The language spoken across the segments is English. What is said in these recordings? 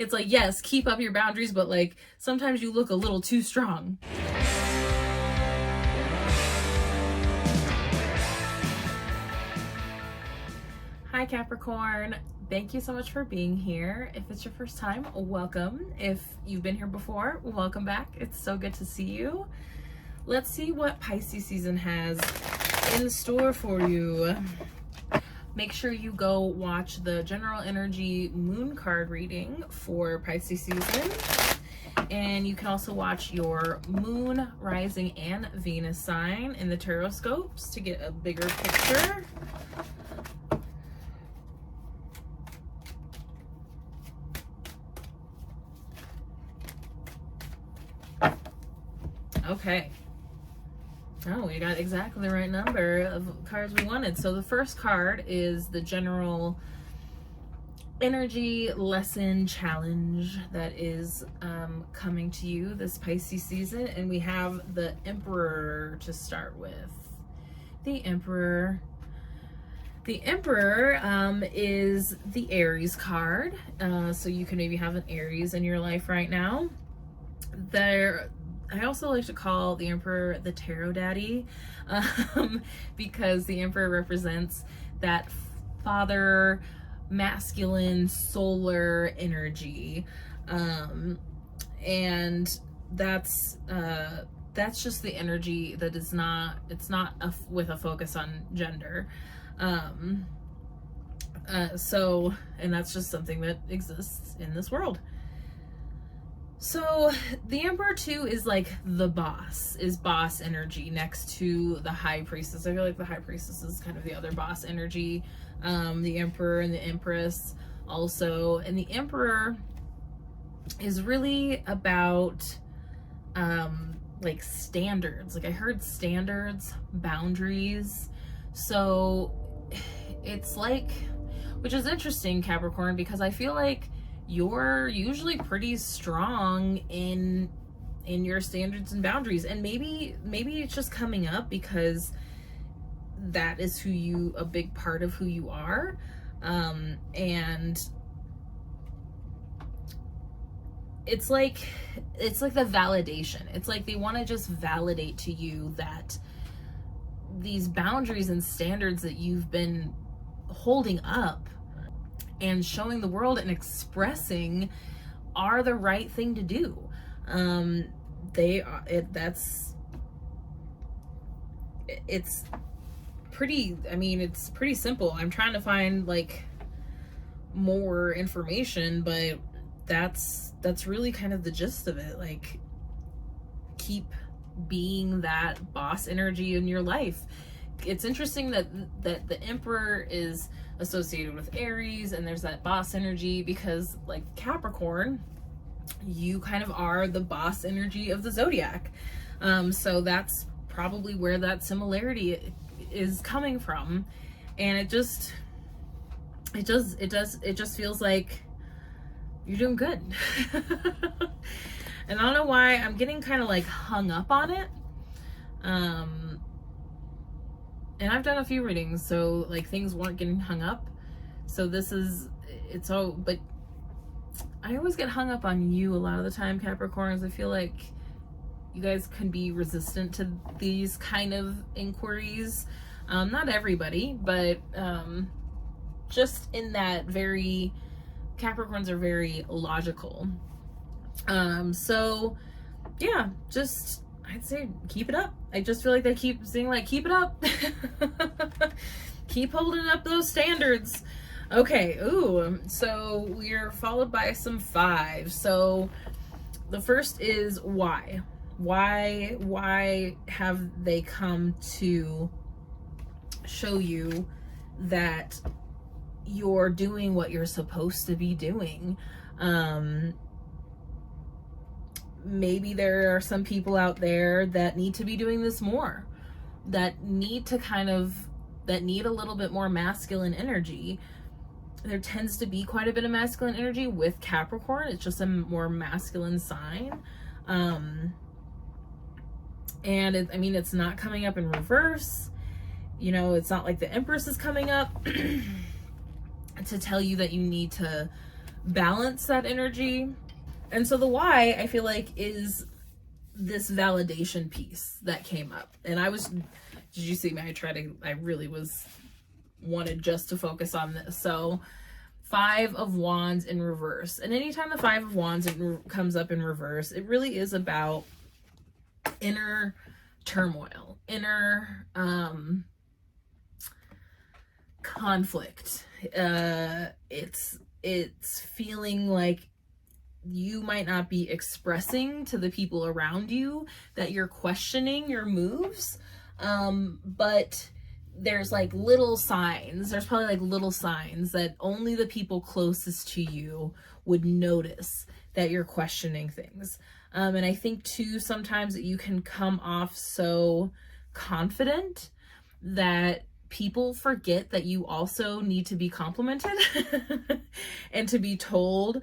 It's like, yes, keep up your boundaries, but like sometimes you look a little too strong. Hi Capricorn, thank you so much for being here. If it's your first time, welcome. If you've been here before, welcome back. It's so good to see you. Let's see what Pisces season has in store for you. Make sure you go watch the general energy moon card reading for Pisces season. And you can also watch your moon, rising, and Venus sign in the tarot scopes to get a bigger picture. Okay. Oh, we got exactly the right number of cards we wanted. So the first card is the general energy lesson challenge that is coming to you this Pisces season. And we have the Emperor to start with. The Emperor. The Emperor is the Aries card. So you can maybe have an Aries in your life right now. I also like to call the Emperor the Tarot Daddy because the Emperor represents that father, masculine, solar energy. And that's just the energy that is not, it's not with a focus on gender. And that's just something that exists in this world. So the Emperor too is like the boss, is boss energy next to the High Priestess. I feel like the High Priestess is kind of the other boss energy. The Emperor and the Empress also. And the Emperor is really about like standards. Like I heard standards, boundaries. So it's like, which is interesting, Capricorn, because I feel like you're usually pretty strong in your standards and boundaries, and maybe it's just coming up because that is a big part of who you are, and it's like the validation. It's like they want to just validate to you that these boundaries and standards that you've been holding up and showing the world and expressing are the right thing to do. It's pretty, I mean, it's pretty simple. I'm trying to find like more information, but that's really kind of the gist of it. Like, keep being that boss energy in your life. It's interesting that the Emperor is associated with Aries and there's that boss energy, because like Capricorn, you kind of are the boss energy of the zodiac. So that's probably where that similarity is coming from. And it just feels like you're doing good. And I don't know why I'm getting kind of like hung up on it. And I've done a few readings, so like things weren't getting hung up. So but I always get hung up on you a lot of the time, Capricorns. I feel like you guys can be resistant to these kind of inquiries. Not everybody, but just in that Capricorns are very logical. So yeah, I'd say keep it up. I just feel like they keep saying like, keep it up. Keep holding up those standards. Okay, so we're followed by some 5. So the first is why. Why have they come to show you that you're doing what you're supposed to be doing? Maybe there are some people out there that need to be doing this more, that need a little bit more masculine energy. There tends to be quite a bit of masculine energy with Capricorn. It's just a more masculine sign. And it's not coming up in reverse. You know, it's not like the Empress is coming up to tell you that you need to balance that energy. And so the why, I feel like, is this validation piece that came up. And did you see me? I really wanted just to focus on this. So 5 of Wands in reverse. And anytime the 5 of Wands comes up in reverse, it really is about inner turmoil, inner conflict. It's feeling like you might not be expressing to the people around you that you're questioning your moves, but there's like little signs. There's probably like little signs that only the people closest to you would notice that you're questioning things. And I think too, sometimes you can come off so confident that people forget that you also need to be complimented and to be told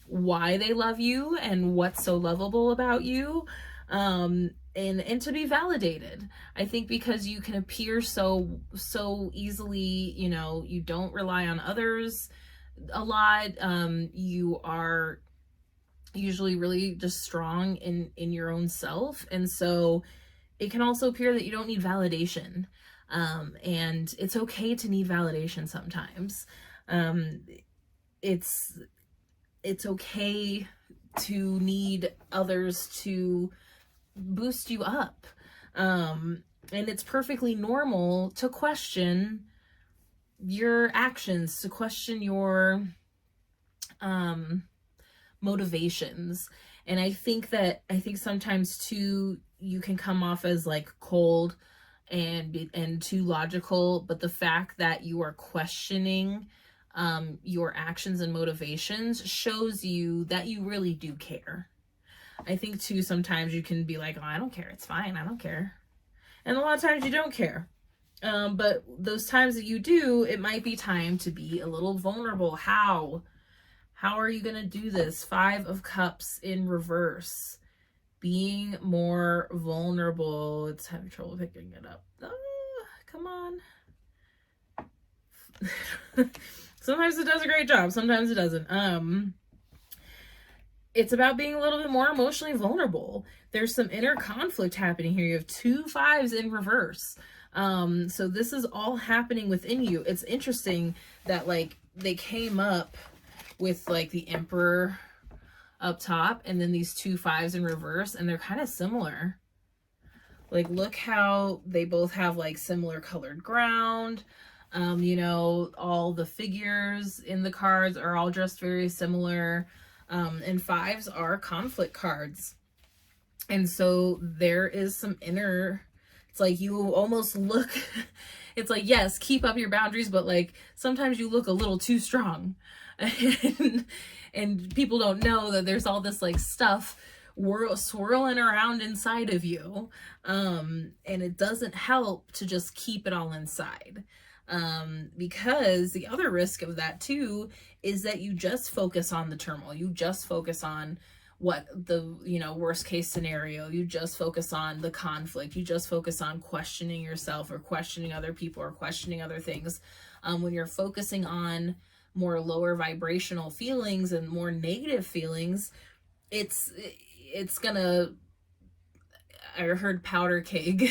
why they love you and what's so lovable about you, and to be validated. I think because you can appear so easily, you know, you don't rely on others a lot. You are usually really just strong in your own self, and so it can also appear that you don't need validation, and it's okay to need validation sometimes. It's okay to need others to boost you up. And it's perfectly normal to question your actions, to question your motivations. And I think sometimes too, you can come off as like cold and too logical, but the fact that you are questioning your actions and motivations shows you that you really do care. I think too, sometimes you can be like, oh, I don't care, it's fine, I don't care. And a lot of times you don't care. But those times that you do, it might be time to be a little vulnerable. How are you going to do this? 5 of Cups in reverse. Being more vulnerable. It's having trouble picking it up. Oh, come on. Sometimes it does a great job. Sometimes it doesn't. It's about being a little bit more emotionally vulnerable. There's some inner conflict happening here. You have 2 5s in reverse. So this is all happening within you. It's interesting that like they came up with like the Emperor up top and then these 2 5s in reverse, and they're kind of similar. Like, look how they both have like similar colored ground. You know, all the figures in the cards are all just very similar. And 5s are conflict cards. And so there is some inner, it's like you almost look, it's like, yes, keep up your boundaries, but like sometimes you look a little too strong. And people don't know that there's all this like stuff swirling around inside of you. And it doesn't help to just keep it all inside. Because the other risk of that too is that you just focus on the turmoil. You just focus on what the, you know, worst case scenario. You just focus on the conflict. You just focus on questioning yourself or questioning other people or questioning other things. When you're focusing on more lower vibrational feelings and more negative feelings, it's gonna, I heard powder keg.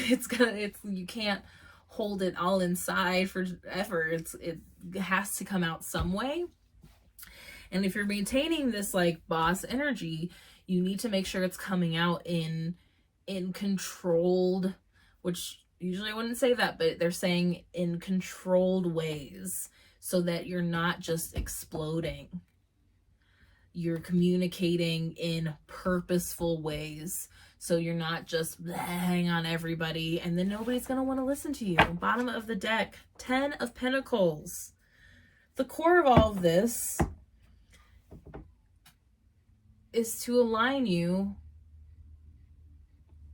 You can't hold it all inside forever. It has to come out some way. And if you're maintaining this like boss energy, you need to make sure it's coming out in controlled, which usually I wouldn't say that, but they're saying in controlled ways, so that you're not just exploding. You're communicating in purposeful ways. So you're not just hang on everybody and then nobody's going to want to listen to you. Bottom of the deck, 10 of Pentacles. The core of all of this is to align you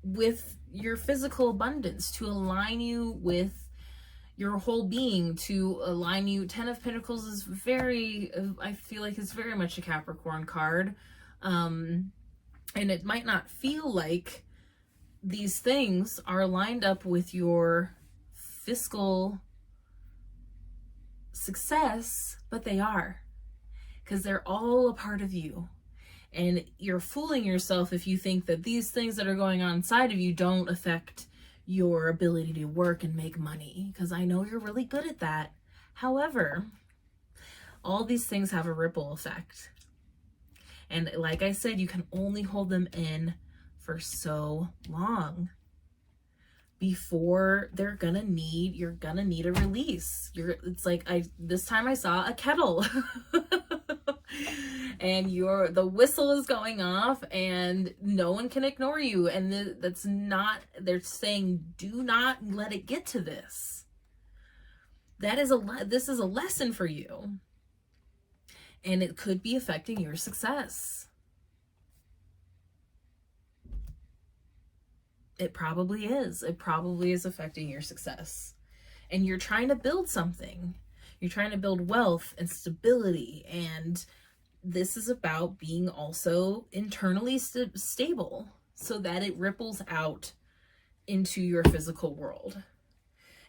with your physical abundance, to align you with your whole being, to align you. 10 of Pentacles is very, I feel like it's very much a Capricorn card. And it might not feel like these things are lined up with your fiscal success, but they are. because they're all a part of you. And you're fooling yourself if you think that these things that are going on inside of you don't affect your ability to work and make money, because I know you're really good at that. However, all these things have a ripple effect. And like I said, you can only hold them in for so long before you're gonna need a release. It's like this time I saw a kettle and the whistle is going off and no one can ignore you. And they're saying, do not let it get to this. This is a lesson for you. And it could be affecting your success. It probably is. It probably is affecting your success. And you're trying to build something. You're trying to build wealth and stability. And this is about being also internally stable so that it ripples out into your physical world.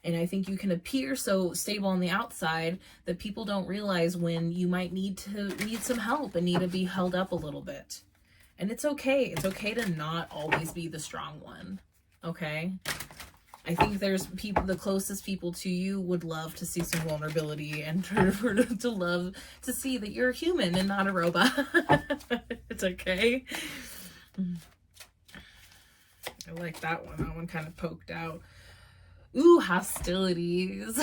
And I think you can appear so stable on the outside that people don't realize when you might need some help and need to be held up a little bit. And it's okay. It's okay to not always be the strong one. Okay? I think there's people, the closest people to you would love to see some vulnerability and to love to see that you're a human and not a robot. It's okay. I like that one. That one kind of poked out. Ooh, hostilities.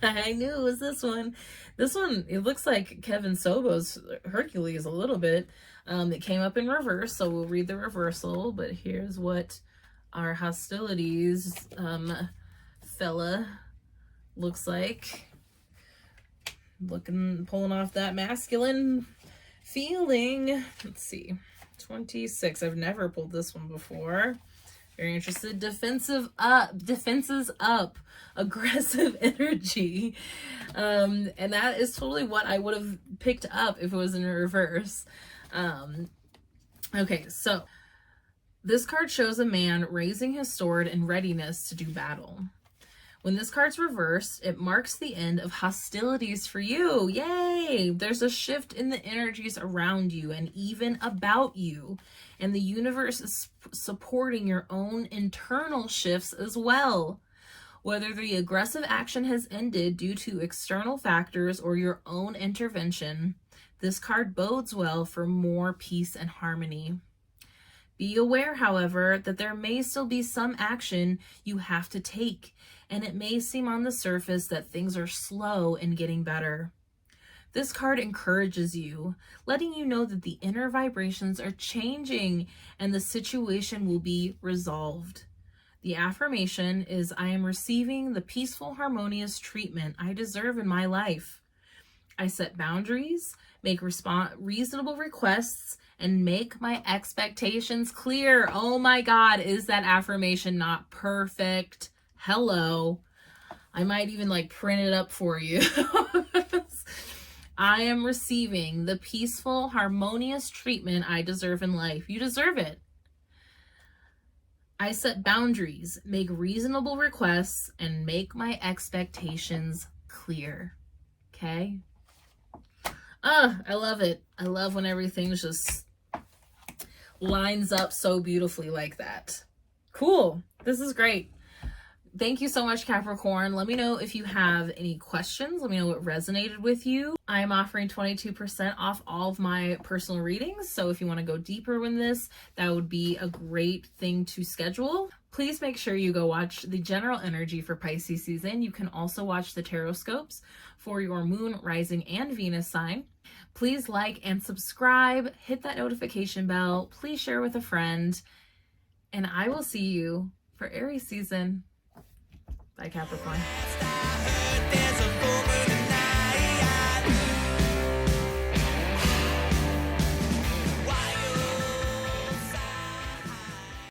I knew it was this one. This one, it looks like Kevin Sobo's Hercules a little bit. It came up in reverse, so we'll read the reversal, but here's what our hostilities fella looks like. Pulling off that masculine feeling. Let's see. 26. I've never pulled this one before. Very interested. Defenses up, aggressive energy. And that is totally what I would have picked up if it was in reverse. Okay, so this card shows a man raising his sword in readiness to do battle. When this card's reversed, it marks the end of hostilities for you. Yay! There's a shift in the energies around you and even about you. And the universe is supporting your own internal shifts as well. Whether the aggressive action has ended due to external factors or your own intervention, this card bodes well for more peace and harmony. Be aware, however, that there may still be some action you have to take, and it may seem on the surface that things are slow in getting better. This card encourages you, letting you know that the inner vibrations are changing and the situation will be resolved. The affirmation is, I am receiving the peaceful, harmonious treatment I deserve in my life. I set boundaries, make reasonable requests, and make my expectations clear. Oh my God, is that affirmation not perfect? Hello. I might even print it up for you. I am receiving the peaceful, harmonious treatment I deserve in life. You deserve it. I set boundaries, make reasonable requests, and make my expectations clear. Okay? I love it. I love when everything just lines up so beautifully like that. Cool. This is great. Thank you so much, Capricorn. Let me know if you have any questions. Let me know what resonated with you. I'm offering 22% off all of my personal readings. So if you want to go deeper in this, that would be a great thing to schedule. Please make sure you go watch the general energy for Pisces season. You can also watch the tarot scopes for your moon, rising, and Venus sign. Please like and subscribe. Hit that notification bell. Please share with a friend. And I will see you for Aries season. Bye, Capricorn.